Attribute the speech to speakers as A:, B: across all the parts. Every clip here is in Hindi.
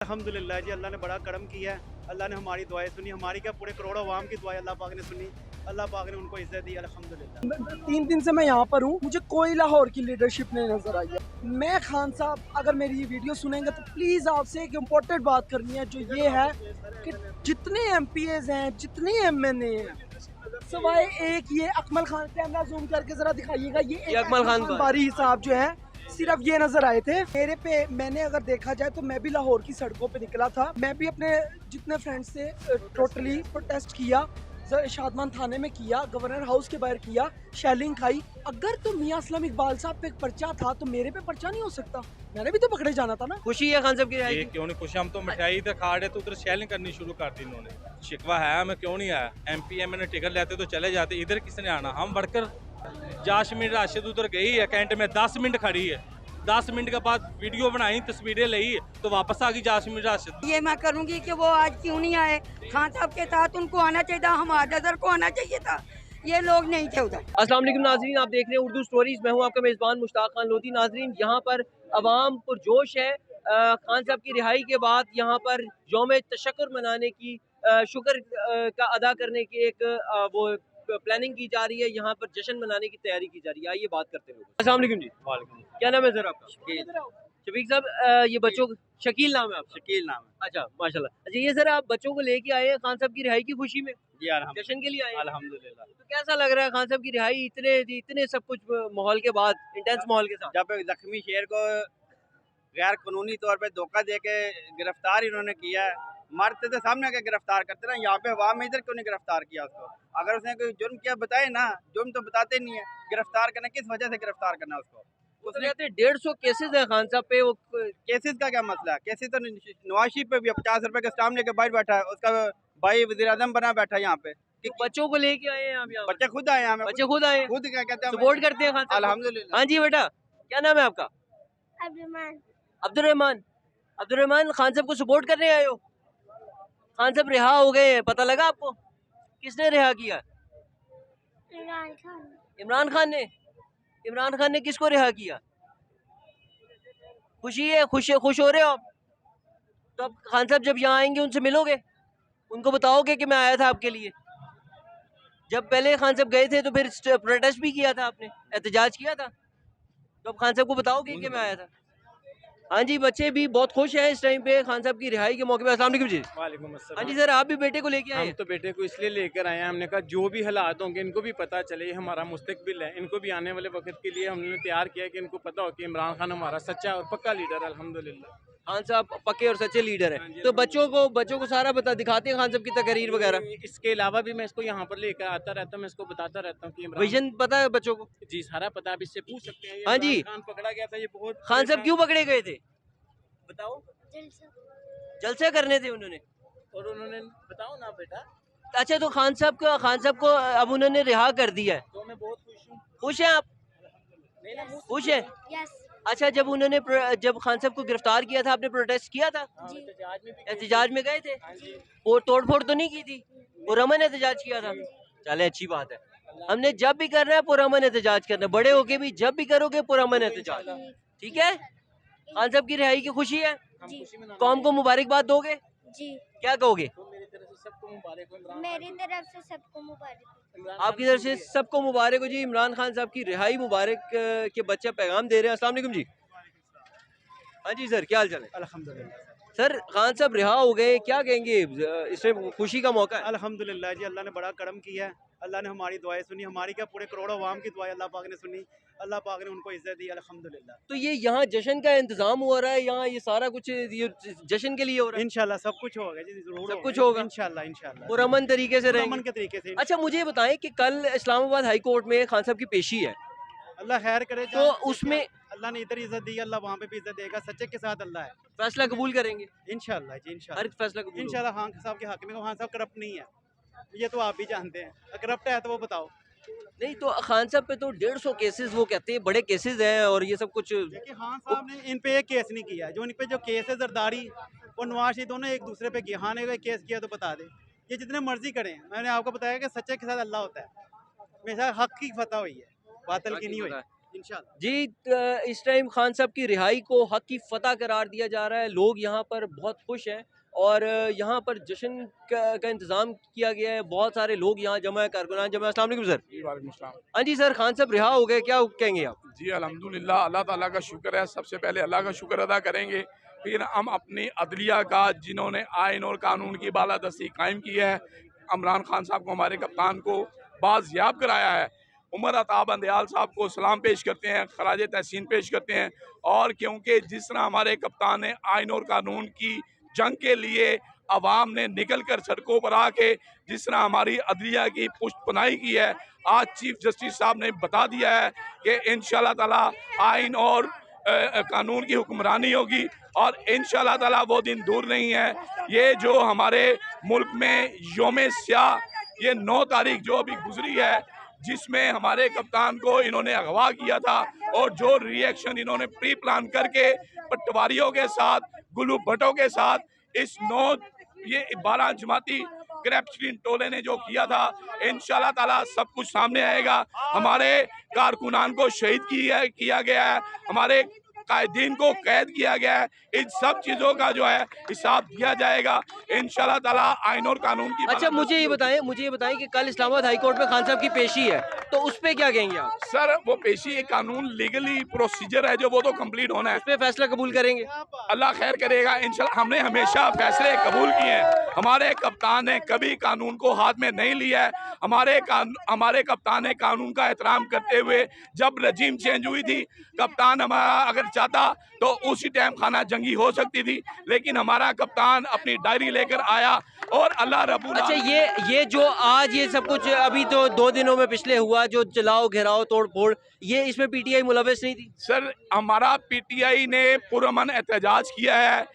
A: अल्हम्दुलिल्लाह जी, अल्लाह ने बड़ा करम किया है। अल्लाह ने हमारी दुआएं सुनी, हमारी क्या पूरे करोड़ों अवाम की दुआएं अल्लाह पाक ने सुनी। अल्लाह पाक ने उनको इज्जत दी, अल्हम्दुलिल्लाह।
B: 3 दिन से मैं यहाँ पर हूँ, मुझे कोई लाहौर की लीडरशिप नहीं नजर आई है। मैं खान साहब, अगर मेरी ये वीडियो सुनेंगे तो प्लीज आपसे एक इम्पोर्टेंट बात करनी है, जो ये है कि जितने MPs हैं, जितने MNA हैं, सवाए एक ये अकमल खान, कैमरा जूम करके जरा दिखाइएगा, ये
C: अकमल खान
B: बारी साहब जो है, सिर्फ ये नजर आए थे मेरे पे। मैंने अगर देखा जाए तो मैं भी लाहौर की सड़कों पे निकला था, मैं भी अपने जितने फ्रेंड्स से टोटली प्रोटेस्ट किया, शादमान थाने में किया, गवर्नर हाउस के बाहर किया, शेलिंग खाई। अगर तो मियां असलम इकबाल साहब पे एक पर्चा था तो मेरे पे पर्चा नहीं हो सकता? मैंने भी तो पकड़े जाना था ना।
C: खुशी है खान साहब की रिहाई की?
D: क्यों नहीं खुशी, हम तो मिठाई तो खा रहे, तो उधर शेलिंग करनी शुरू कर दी इन्होंने। शिकवा है हमें, क्यों नहीं आया? MP MNA टिकट लेते तो चले जाते, इधर किसने आना? हम बढ़कर जाशमीन राशिद उधर गई है कैंट में, 10 मिनट खड़ी है, 10 मिनट के बाद वीडियो बनाई, तस्वीरें ली, तो वापस आ गई जाशमीन राशिद।
E: ये मैं करूंगी कि वो आज क्यों नहीं आए। खान साहब के साथ उनको आना चाहिए था, हमारे नजर को आना चाहिए था, ये लोग नहीं थे उधर।
C: अस्सलाम वालेकुम नाजरीन, आप देख रहे हैं उर्दू स्टोरीज। मैं हूं आपका मेज़बान मुश्ताक खान लोधी। नाजरीन, यहाँ पर अवाम पुरजोश है। खान साहब की रिहाई के बाद यहाँ पर यौम तशक्कुर मनाने की, शुक्र का अदा करने की एक वो प्लानिंग की जा रही है। यहाँ पर जश्न मनाने की तैयारी की जा रही है। आइए बात करते हैं। अस्सलाम वालेकुम जी।
D: वालेकुम।
C: क्या नाम है सर आपका? शफीक साहब, ये बच्चों शकील नाम है आपका?
D: शकील नाम है।
C: अच्छा, माशाल्लाह। अच्छा, ये सर आप बच्चों को लेके आए हैं खान साहब की रिहाई की खुशी में,
D: जी
C: जश्न के लिए आए हैं?
D: अल्हम्दुलिल्लाह।
C: तो कैसा लग रहा है खान साहब की रिहाई इतने इतने सब कुछ माहौल के बाद, इंटेंस माहौल के साथ?
F: जब एक जख्मी शेर को गैर कानूनी तौर पे धोखा दे के गिरफ्तार इन्होंने किया है, मरते तो सामने आके गिरफ्तार करते ना, यहाँ पे अवाम में इधर क्यों नहीं गिरफ्तार किया उसको? अगर उसने कोई जुर्म किया बताए ना, जुर्म तो बताते नहीं है, गिरफ्तार करना किस वजह से गिरफ्तार करना उसको?
C: उसने कहते 150 केसेस है खान साहब पे। वो
F: केसेस का क्या मसला है? केसेस तो नवाज शरीफ पे भी 50 रुपए का स्टाम्प लेके बाहर बैठा है, उसका भाई वजीर आजम बना बैठा है यहाँ पे।
C: तो बच्चों को लेके आए हैं आप यहाँ?
F: बच्चे खुद आए हैं, हमें
C: बच्चे खुद आए हैं?
F: खुद क्या कहते हैं,
C: सपोर्ट करते हैं खान साहब?
F: अल्हम्दुलिल्लाह।
C: हाँ जी बेटा, क्या नाम है आपका? अब्दुर्रहमान। अब्दुर्रहमान, खान साहब को सपोर्ट करने आए हो? खान साहब रिहा हो गए हैं, पता लगा आपको? किसने रिहा किया? इमरान खान ने। इमरान खान ने किसको रिहा किया? खुशी है? खुश हो रहे हो आप? तो अब खान साहब जब यहाँ आएंगे उनसे मिलोगे, उनको बताओगे कि मैं आया था आपके लिए? जब पहले खान साहब गए थे तो फिर प्रोटेस्ट भी किया था आपने, एहतजाज किया था, तो अब खान साहब को बताओगे कि मैं आया था? हाँ जी, बच्चे भी बहुत खुश हैं इस टाइम पे खान साहब की रिहाई के मौके पे। अस्सलाम वालेकुम जी।
D: वालेकुम
C: हाँ
D: अस्सलाम।
C: जी सर, आप भी बेटे को लेके आए
D: हम
C: हैं?
D: तो बेटे को इसलिए लेकर आए हैं, हमने कहा जो भी हालात होंगे इनको भी पता चले, ये हमारा मुस्तकबिल है, इनको भी आने वाले वक्त के लिए हमने तैयार किया कि इनको पता हो कि इमरान खान हमारा सच्चा और पक्का लीडर है, अल्हम्दुलिल्लाह।
C: खान साहब पक्के और सच्चे लीडर
D: हाँ
C: हैं।
D: जी,
C: तो
D: हाँ
C: बच्चों को सारा दिखाते हैं खान साहब की तकरीर वगैरह?
D: इसके अलावा भी मैं इसको यहाँ पर लेकर आता रहता हूँ, मैं इसको बताता रहता हूँ कि इमरान
C: विजन पता है बच्चों को?
D: जी सारा पता, आप इससे पूछ सकते हैं। ये
C: हाँ जी।
D: इमरान खान पकड़ा गया था, ये बहुत
C: खान साहब क्यों पकड़े गए थे बताओ? जलसे करने थे उन्होंने।
D: और उन्होंने बताओ ना बेटा।
C: अच्छा, तो खान साहब को अब उन्होंने रिहा कर दिया है,
D: तो मैं बहुत खुश हूँ।
C: खुश हैं आप?
D: नहीं ना, मुझ-
C: खुश है? अच्छा, जब खान साहब को गिरफ्तार किया था आपने प्रोटेस्ट किया था?
D: हाँ, एहतजाज में भी
C: एहतजाज में गए थे?
D: हाँ जी।
C: वो तोड़फोड़ तो नहीं की थी? पुरअमन एहतजाज किया था? चले, अच्छी बात है। हमने जब भी करना है पुरअमन एहतजाज करना है, बड़े होके भी जब भी करोगे पुरअमन एहतजाज, ठीक है? खान साहब की रिहाई की खुशी है,
D: हम खुशी मना
C: कौम को मुबारकबाद दोगे?
E: जी,
C: क्या कहोगे?
D: तो मेरी तरफ से सबको मुबारक हो। इमरान
E: मेरी तरफ से सबको मुबारक।
D: इमरान
C: आपकी तरफ से सबको मुबारक हो जी। इमरान खान साहब की रिहाई मुबारक के बच्चे पैगाम दे रहे हैं। अस्सलाम वालेकुम जी। हाँ जी सर, क्या हाल चाल है?
A: अल्हम्दुलिल्लाह।
C: सर, खान साहब रिहा हो गए, क्या कहेंगे? इसमें खुशी का मौका है।
A: अल्हम्दुलिल्लाह जी, अल्लाह ने बड़ा करम किया है। अल्लाह ने हमारी दुआएं सुनी, हमारी क्या पूरे करोड़ों अवाम की दुआएं अल्लाह पाक ने सुनी। अल्लाह पाक ने उनको इज्जत दी, अल्हम्दुलिल्लाह।
C: तो ये यहाँ जश्न का इंतजाम हो रहा है, यहाँ ये सारा कुछ ये जश्न के लिए हो रहा है?
A: इंशाल्लाह सब कुछ होगा जी, जरूर
C: सब कुछ होगा?
A: इंशाल्लाह इंशाल्लाह
C: पुरअमन तरीके से
A: अमन
C: रहेंगे?
A: के तरीके से।
C: अच्छा, मुझे ये बताएं कि कल इस्लामाबाद हाई कोर्ट में खान साहब की पेशी है,
A: अल्लाह खैर करे।
C: तो उसमें
A: अल्लाह ने इधर इज्जत दी, अल्लाह वहाँ पे भी इज्जत देगा। सच्चे के साथ अल्लाह है।
C: फैसला कबूल करेंगे?
A: इंशाल्लाह जी,
C: हर
A: इंशाल्लाह
C: फैसला कबूल होगा?
A: इंशाल्लाह। खान साहब के हक में, खान साहब करप्ट नहीं है, ये तो आप भी जानते हैं। करप्ट है तो वो बताओ।
C: नहीं तो खान साहब पे तो 150 केसेस, वो कहते हैं बड़े केसेस हैं और ये सब कुछ।
A: देखिए, खान साहब ने इन पे एक केस नहीं किया। जो इन पे जो केस है जरदारी और नवाज शरीफ दोनों एक दूसरे पे किया। हाँ ने केस किया तो बता दे, ये जितने मर्जी करें। मैंने आपको बताया कि सच्चे के साथ अल्लाह होता है, हमेशा हक की फतह हुई है, बातिल की नहीं हुई। इंशाल्लाह।
C: जी इस टाइम खान साहब की रिहाई को हक की फतह करार दिया जा रहा है। लोग यहाँ पर बहुत खुश हैं और यहाँ पर जश्न का इंतज़ाम किया गया है। बहुत सारे लोग यहाँ जमा है, कारकुनान जमा है। अस्सलाम वालेकुम सर।
G: जी वालेकुम सलाम।
C: हाँ जी सर, खान साहब रिहा हो गए, क्या कहेंगे आप?
G: जी अल्हम्दुलिल्लाह, अल्लाह ताला का शुक्र है। सबसे पहले अल्लाह का शुक्र अदा करेंगे, फिर हम अपनी अदलिया का, जिन्होंने आइन और कानून की बालादस्ती कायम की है, इमरान खान साहब को, हमारे कप्तान को बाज़याब कराया है। उमर अताब अंदयाल साहब को सलाम पेश करते हैं, खराज तहसीन पेश करते हैं। और क्योंकि जिस तरह हमारे कप्तान ने आइन और कानून की जंग के लिए अवाम ने निकल कर सड़कों पर आके जिस तरह हमारी अदलिया की पुष्टपनाही की है, आज चीफ जस्टिस साहब ने बता दिया है कि इंशाल्लाह ताला आइन और कानून की हुक्मरानी होगी और इंशाल्लाह ताला वो दिन दूर नहीं है। ये जो हमारे मुल्क में योम स्याह, ये 9 तारीख जो अभी गुजरी है, जिसमें हमारे कप्तान को इन्होंने अगवा किया था और जो रिएक्शन इन्होंने प्री प्लान करके पटवारियों के साथ, गुल्लू भट्टों के साथ इस 12 जमाती क्रैप्चलिन टोले ने जो किया था, इंशाल्लाह ताला सब कुछ सामने आएगा। हमारे कारकुनान को शहीद किया गया है, हमारे कायदीन को कैद किया गया है। इन सब चीजों का जो है हिसाब दिया जाएगा इंशाल्लाह ताला आइन और कानून की।
C: अच्छा मुझे ये बताएं कि कल इस्लामाबाद हाई कोर्ट में खान साहब की पेशी है, तो उस पे क्या कहेंगे आप?
G: सर वो पेशी एक कानून लीगली प्रोसीजर है जो वो तो कंप्लीट होना है,
C: उस पे फैसला कबूल करेंगे?
G: अल्लाह खैर करेगा इंशाल्लाह। हमने हमेशा फैसले कबूल किए हैं, हमारे कप्तान ने कभी कानून को हाथ में नहीं लिया है। हमारे कप्तान ने कानून का एहतराम करते हुए, जब रजीम चेंज हुई थी, कप्तान हमारा अगर चाहता तो उसी टाइम खाना जंगी हो सकती थी, लेकिन हमारा कप्तान अपनी डायरी लेकर आया और अल्लाह रब्बुल।
C: अच्छा ये जो आज ये सब कुछ अभी तो 2 दिनों में पिछले हुआ, जो जलाओ घेराव तोड़ फोड़, ये इसमें पीटीआई मुलविस नहीं थी?
G: सर हमारा पीटीआई ने पुरअमन एहतजाज किया है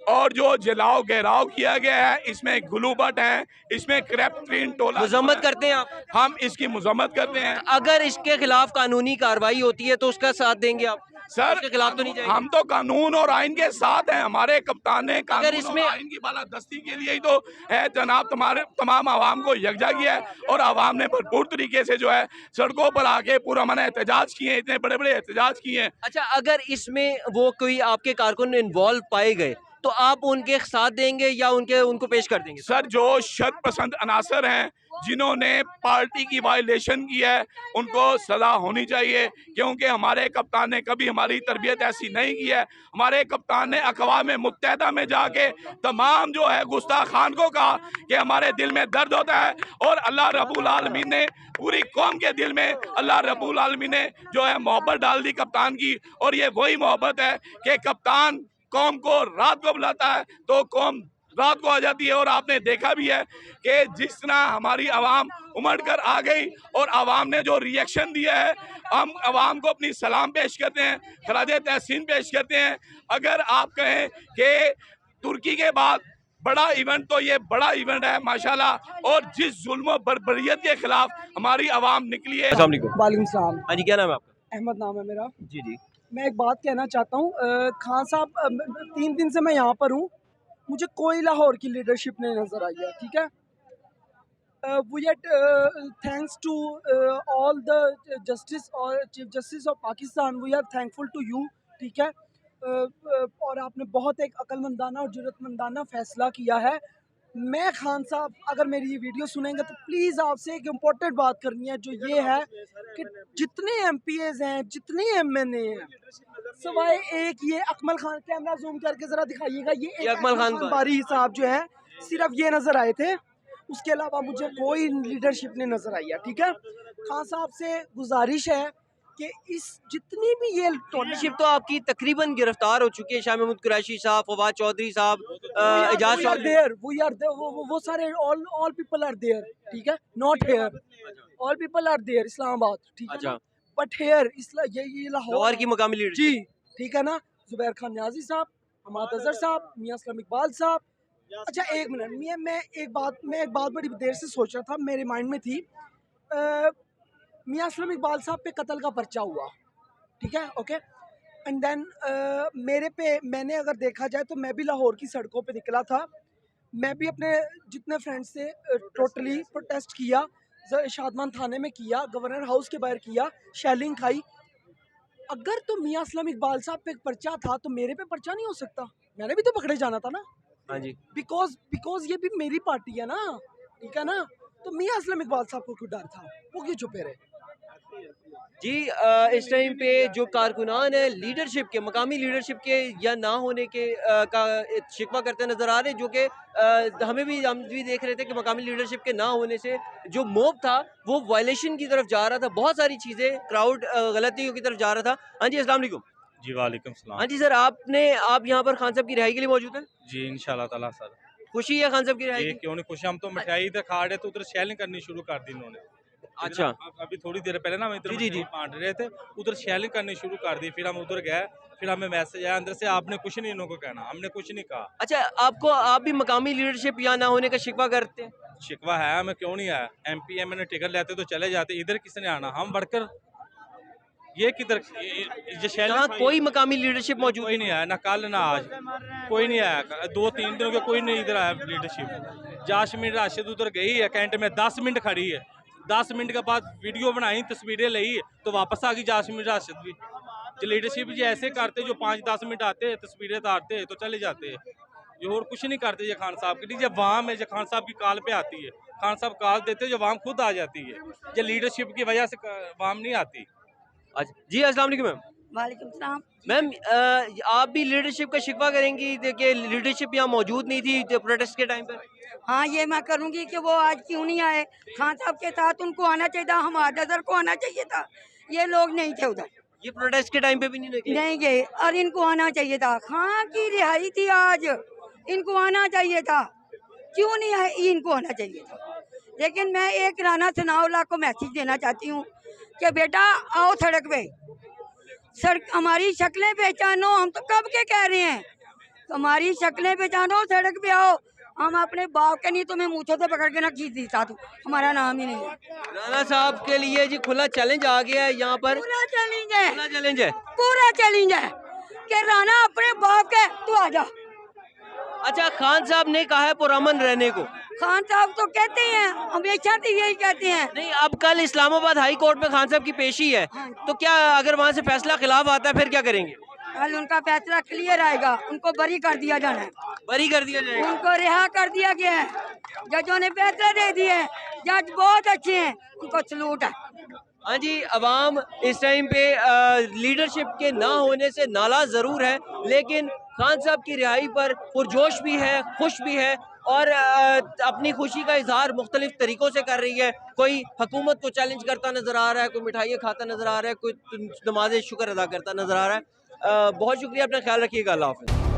G: और जो जलाओ घेराव किया गया है, इसमें गुल्लू भट्ट हैं, इसमें क्रैप्चलिन टोला।
C: मजम्मत करते हैं आप?
G: हम इसकी मजम्मत करते हैं।
C: अगर इसके खिलाफ कानूनी कार्रवाई होती है तो उसका साथ देंगे आप?
G: सर
C: उसके खिलाफ तो नहीं जाएंगे?
G: हम तो कानून और आइन के साथ हैं। हमारे कप्तान ने कानून
C: अगर इसमें
G: और आइन की बालादस्ती के लिए ही तो है जनाब, तमाम आवाम को यकजा किया है और आवाम ने भरपूर तरीके से जो है सड़कों पर आके पुरअमन एहतजाज किए हैं, इतने बड़े बड़े एहतजाज किए हैं।
C: अच्छा अगर इसमें वो कोई आपके कारकुन इन्वॉल्व पाए गए तो आप उनके साथ देंगे या उनको पेश कर देंगे?
G: सर जो शर्त पसंद अनासर हैं, जिन्होंने पार्टी की वायलेशन की है, उनको सजा होनी चाहिए, क्योंकि हमारे कप्तान ने कभी हमारी तरबियत ऐसी नहीं की है। हमारे कप्तान ने अक़वाम मुत्तहिदा में जाके तमाम जो है गुस्ताखान को कहा कि हमारे दिल में दर्द होता है और अल्लाह रब्बुल आलमीन ने पूरी कौम के दिल में, अल्लाह रब्बुल आलमीन ने जो है मोहब्बत डाल दी कप्तान की। और ये वही मोहब्बत है कि कप्तान कौम को रात को बुलाता है तो कौम रात को आ जाती है। और आपने देखा भी है कि जिस तरह हमारी आवाम उमड़ कर आ गई और आवाम ने जो रिएक्शन दिया है, हम आवाम को अपनी सलाम पेश करते हैं, खराज तहसीन पेश करते हैं। अगर आप कहें कि तुर्की के बाद बड़ा इवेंट, तो ये बड़ा इवेंट है माशाल्लाह। और जिस जुल्म बर्बरियत के खिलाफ हमारी आवाम निकली है।
B: वालेकुम सलाम।
C: हाँ जी, क्या नाम है आपका?
B: अहमद नाम है मेरा।
C: जी जी।
B: मैं एक बात कहना चाहता हूँ, खान साहब 3 दिन से मैं यहाँ पर हूँ, मुझे कोई लाहौर की लीडरशिप नहीं नज़र आई है। ठीक है, we are thanks to all the justice और chief justice of Pakistan, we are thankful to you. ठीक है, और आपने बहुत एक अक्लमंदाना और जुर्रतमंदाना फैसला किया है। मैं खान साहब, अगर मेरी ये वीडियो सुनेंगे तो प्लीज़ आपसे एक इम्पोर्टेंट बात करनी है, जो ये है कि जितने MPAs हैं, जितने MNA हैं, सवाए एक ये अकमल खान, कैमरा जूम करके ज़रा दिखाइएगा, ये
C: अकमल खान
B: बारी साहब जो है, सिर्फ ये नज़र आए थे, उसके अलावा मुझे कोई लीडरशिप नहीं नज़र आई है। ठीक है, खान साहब से गुजारिश है कि इस जितनी भी ये
C: लीडरशिप तो आपकी तकरीबन गिरफ्तार हो चुकी है, शाह महमूद कुरैशी साहब, फवाद चौधरी साहब, एजाज चौधरी,
B: वो सारे ऑल पीपल आर देयर। ठीक है, not here, all people are there Islamabad. ठीक है,
C: अच्छा,
B: बट हेयर ये
C: लाहौर की मुकामी लीडरशिप।
B: जी ठीक है ना, जुबैर खान न्याजी साहब, हमाद अजहर साहब, मियां असलम इकबाल साहब। अच्छा एक मिनट, मैं एक बात बड़ी देर से सोच रहा था, मेरे माइंड में थी। मियां असलम इकबाल साहब पे कत्ल का पर्चा हुआ, ठीक है, ओके, एंड देन मैंने अगर देखा जाए तो मैं भी लाहौर की सड़कों पे निकला था। मैं भी अपने जितने फ्रेंड्स से टोटली प्रोटेस्ट किया, शादमान थाने में किया, गवर्नर हाउस के बाहर किया, शेलिंग खाई। अगर तो मियां असलम इकबाल साहब पे एक पर्चा था तो मेरे पे पर्चा नहीं हो सकता? मैंने भी तो पकड़े जाना था ना,
C: हाँ जी।
B: बिकॉज ये भी मेरी पार्टी है ना, ठीक है ना। तो मियां असलम इकबाल साहब को क्यों डर था, वो क्यों छुपे रहे?
C: जी इस टाइम पे जो कारकुनान है लीडरशिप के, मकामी लीडरशिप के या ना होने के का शिकवा करते नजर आ रहे, जो कि हम भी देख रहे थे कि मकामी लीडरशिप के ना होने से जो मोब था वो वायलेशन की तरफ जा रहा था, बहुत सारी चीज़ें, क्राउड गलतियों की तरफ जा रहा था। हाँ जी, अस्सलाम वालेकुम।
D: जी वालेकुम सलाम।
C: हाँ जी सर, आप यहाँ पर खान साहब की रिहाई के लिए मौजूद हैं?
D: जी इंशाल्लाह ताला सर।
C: खुशी है खान साहब की रिहाई
D: जी
C: की?
D: क्यों नहीं खुश, हम तो मिठाई इधर खा रहे थे, उधर शेलिंग करनी शुरू कर दी इन्होंने।
C: अच्छा।
D: अभी थोड़ी देर पहले ना हम इधर
C: जी, जी, जी।
D: बांट रहे थे, उधर शेलिंग करनी शुरू कर दी, फिर हम उधर गए, फिर हमें मैसेज आया अंदर से आपने कुछ नहीं इन्हों को कहना, हमने कुछ नहीं कहा।
C: अच्छा, आप भी मकामी लीडरशिप या ना होने का शिकवा करते हैं?
D: शिकवा है, हमें क्यों नहीं आया? MP MNA टिकट लेते तो चले जाते, इधर किसने आना? हम बढ़कर ये किधर ये
C: यहाँ कोई मकामी लीडरशिप मौजूद
D: कोई नहीं आया, ना कल ना आज, कोई नहीं आया। 2-3 दिनों के कोई नहीं इधर आया लीडरशिप। जाशमीन राशिद उधर गई है कैंट में, 10 मिनट खड़ी है, 10 मिनट के बाद वीडियो बनाई, तस्वीरें ली तो वापस आ गई जाशमीन राशिद भी। जो लीडरशिप जी ऐसे करते, जो 5-10 मिनट आते तस्वीरें उतारते तो चले जाते, ये और कुछ नहीं करते। ये खान साहब के लिए जब वाम है, जब खान साहब की कॉल पे आती है, खान साहब कॉल देते जब वाम खुद आ जाती है, ये लीडरशिप की वजह से वाम नहीं आती।
C: अच्छा जी, अस्सलाम वालेकुम मैम।
E: वालेकुम सलाम।
C: मैम आप भी लीडरशिप का शिकवा करेंगी कि लीडरशिप यहाँ मौजूद नहीं थी प्रोटेस्ट के टाइम पर?
E: हाँ, ये मैं करूँगी कि वो आज क्यों नहीं आए। खान साहब के साथ उनको आना चाहिए था, हमारा सर को आना चाहिए था, ये लोग नहीं थे उधर,
C: ये प्रोटेस्ट के टाइम पे भी
E: नहीं गए। और इनको आना चाहिए था, खान की रिहाई थी आज, इनको आना चाहिए था, क्यों नहीं आए? इनको आना चाहिए था। लेकिन मैं एक राना सनाउल्लाह को मैसेज देना चाहती हूँ कि बेटा आओ सड़क पे, सड़क हमारी शक्लें पहचानो, हम तो कब के कह रहे हैं हमारी शक्लें पहचानो, सड़क पे आओ। हम अपने बाप के नहीं तुम्हें मूछों से पकड़ के ना खींच दी तू, हमारा नाम ही नहीं है।
C: राणा साहब के लिए जी खुला चैलेंज आ गया है यहाँ पर,
E: पूरा चैलेंज है,
C: खुला चैलेंज है,
E: पूरा चैलेंज है कि राना अपने बाप के तू आ जा।
C: अच्छा, खान साहब ने कहा है पुरअमन रहने को?
E: खान साहब तो कहते हैं, हमेशा से यही कहते हैं।
C: नहीं, अब कल इस्लामाबाद हाई कोर्ट में खान साहब की पेशी है, तो क्या अगर वहाँ से फैसला खिलाफ आता है फिर क्या करेंगे?
E: कल उनका फैसला क्लियर आएगा, उनको बरी कर दिया जाना है,
C: बरी कर दिया जाएगा,
E: उनको रिहा कर दिया गया है, जजों ने फैसला दे दिए हैं, जज बहुत अच्छे हैं, उनको सलूट है।
C: हाँ जी, अवाम इस टाइम पे लीडरशिप के ना होने से नाराज ज़रूर है, लेकिन खान साहब की रिहाई पर पुरजोश भी है, खुश भी है और अपनी खुशी का इजहार मुख्तलिफ तरीक़ों से कर रही है। कोई हुकूमत को चैलेंज करता नज़र आ रहा है, कोई मिठाइयाँ खाता नज़र आ रहा है, कोई नमाज शुक्र अदा करता नज़र आ रहा है। बहुत शुक्रिया, अपना ख्याल रखिएगा, अल्लाह हाफ़िज़।